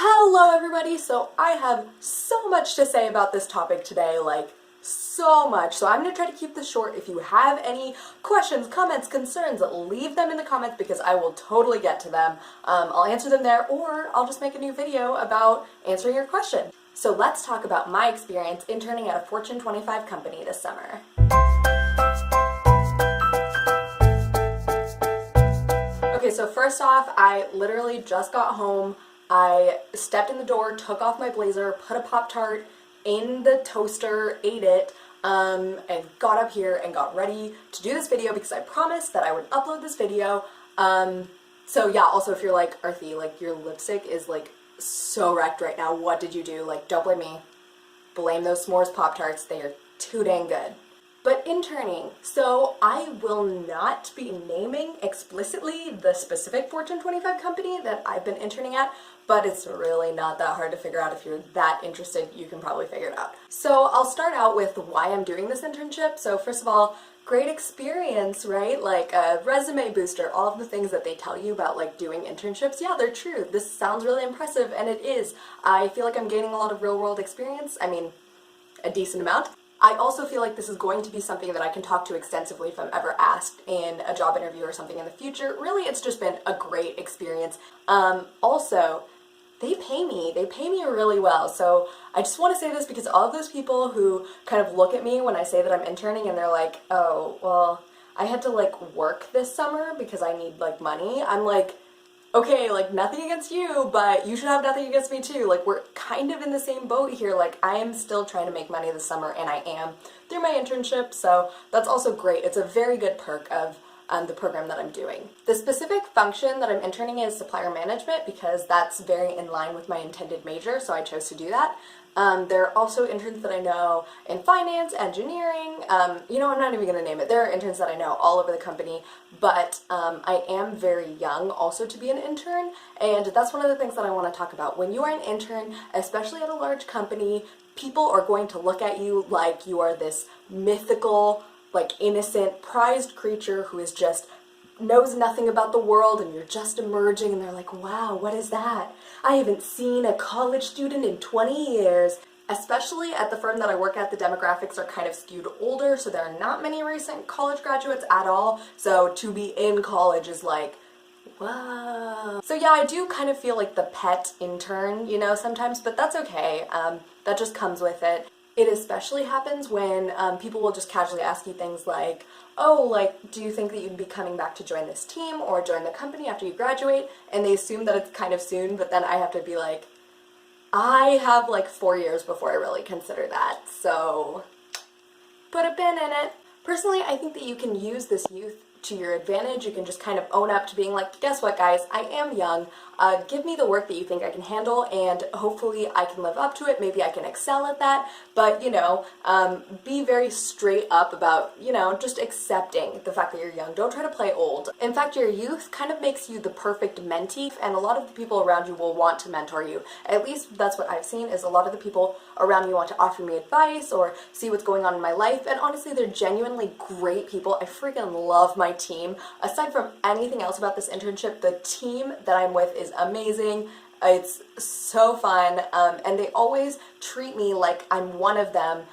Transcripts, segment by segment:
Hello everybody! So I have so much to say about this topic today, like so much. So I'm going to try to keep this short. If you have any questions, comments, concerns, leave them in the comments because I will totally get to them. I'll answer them there, or I'll just make a new video about answering your question. So let's talk about my experience interning at a Fortune 25 company this summer. Okay, so first off, I literally just got home. I stepped in the door, took off my blazer, put a Pop-Tart in the toaster, ate it, and got up here and got ready to do this video because I promised that I would upload this video. So yeah, also if you're like, Arthi, like your lipstick is like so wrecked right now, what did you do? Like, don't blame me. Blame those s'mores Pop-Tarts, they are too dang good. But interning, so I will not be naming explicitly the specific Fortune 25 company that I've been interning at, but it's really not that hard to figure out. If you're that interested, you can probably figure it out. So I'll start out with why I'm doing this internship. So first of all, great experience, right? Like a resume booster, all of the things that they tell you about like doing internships, yeah, they're true. This sounds really impressive, and it is. I feel like I'm gaining a lot of real world experience. I mean, a decent amount. I also feel like this is going to be something that I can talk to extensively if I'm ever asked in a job interview or something in the future. Really, it's just been a great experience. Also, they pay me really well. So I just want to say this because all of those people who kind of look at me when I say that I'm interning and they're like, oh, well, I had to like work this summer because I need like money. I'm like, okay, like nothing against you, but you should have nothing against me too. Like we're kind of in the same boat here. Like I am still trying to make money this summer, and I am through my internship, so that's also great. It's a very good perk of the program that I'm doing. The specific function that I'm interning is supplier management because that's very in line with my intended major, so I chose to do that. There are also interns that I know in finance, engineering, you know, I'm not even going to name it. There are interns that I know all over the company, but I am very young also to be an intern, and that's one of the things that I want to talk about. When you are an intern, especially at a large company, people are going to look at you like you are this mythical, like innocent, prized creature who is just knows nothing about the world, and you're just emerging, and they're like, wow, what is that? I haven't seen a college student in 20 years. Especially at the firm that I work at, the demographics are kind of skewed older, so there are not many recent college graduates at all, so to be in college is like, wow. So yeah, I do kind of feel like the pet intern, you know, sometimes, but that's okay. That just comes with it. It especially happens when people will just casually ask you things like, oh, like, do you think that you'd be coming back to join this team or join the company after you graduate? And they assume that it's kind of soon, but then I have to be like, I have like 4 years before I really consider that, so put a pin in it. Personally, I think that you can use this youth to your advantage. You can just kind of own up to being like, guess what guys, I am young, give me the work that you think I can handle, and hopefully I can live up to it, maybe I can excel at that, but you know, be very straight up about, you know, just accepting the fact that you're young. Don't try to play old. In fact, your youth kind of makes you the perfect mentee, and a lot of the people around you will want to mentor you. At least that's what I've seen, is a lot of the people around me want to offer me advice or see what's going on in my life, and honestly, they're genuinely great people. I freaking love my team. Aside from anything else about this internship, the team that I'm with is amazing. It's so fun, and they always treat me like I'm one of them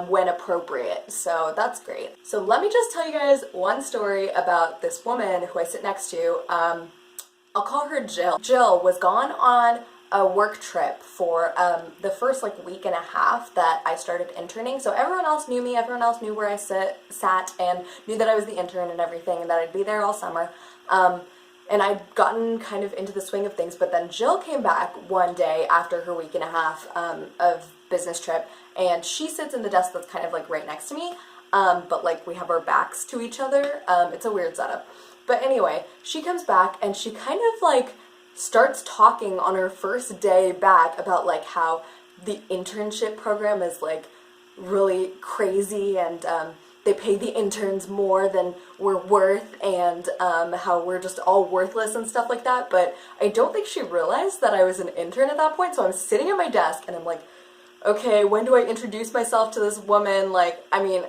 when appropriate, so that's great. So let me just tell you guys one story about this woman who I sit next to. I'll call her Jill. Jill was gone on a work trip for the first like week and a half that I started interning. So everyone else knew me, everyone else knew where I sat and knew that I was the intern and everything, and that I'd be there all summer. And I'd gotten kind of into the swing of things, but then Jill came back one day after her week and a half of business trip, and she sits in the desk that's kind of like right next to me, but like we have our backs to each other. It's a weird setup. But anyway, she comes back and she kind of like starts talking on her first day back about like how the internship program is like really crazy, and they pay the interns more than we're worth, and how we're just all worthless and stuff like that. But I don't think she realized that I was an intern at that point, so I'm sitting at my desk and I'm like, okay, when do I introduce myself to this woman? Like, I mean,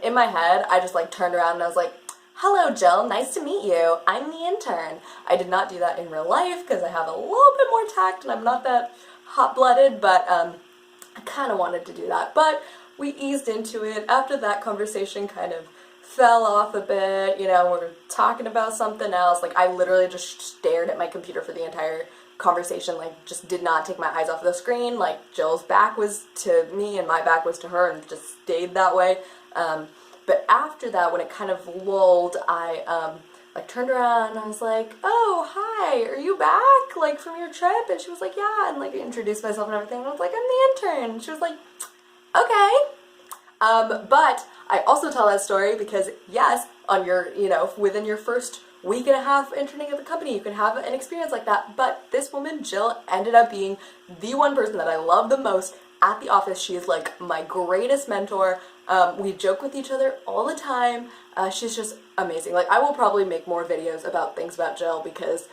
in my head, I just like turned around and I was like, "Hello, Jill, nice to meet you. I'm the intern." I did not do that in real life because I have a little bit more tact and I'm not that hot-blooded, but I kind of wanted to do that. But we eased into it. After that conversation kind of fell off a bit, we were talking about something else. Like, I literally just stared at my computer for the entire conversation, like, just did not take my eyes off the screen. Like, Jill's back was to me and my back was to her and just stayed that way. But after that, when it kind of lulled, I like turned around and I was like, "Oh, hi, are you back, like, from your trip?" And she was like, "Yeah," and like introduced myself and everything. And I was like, "I'm the intern." And she was like, "Okay." But I also tell that story because, yes, on your, within your first week and a half interning at the company, you can have an experience like that. But this woman, Jill, ended up being the one person that I love the most at the office. She is like my greatest mentor. We joke with each other all the time. She's just amazing. Like, I will probably make more videos about things about Jill because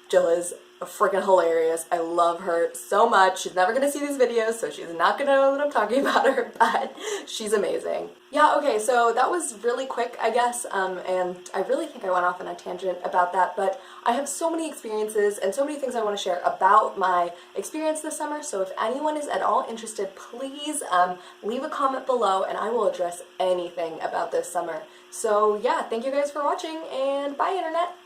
Jill is freaking hilarious. I love her so much. She's never gonna see these videos, so she's not gonna know that I'm talking about her, but she's amazing. Yeah, okay, so that was really quick, I guess, and I really think I went off on a tangent about that, but I have so many experiences and so many things I want to share about my experience this summer, so if anyone is at all interested, please leave a comment below and I will address anything about this summer. So yeah, thank you guys for watching, and bye, Internet!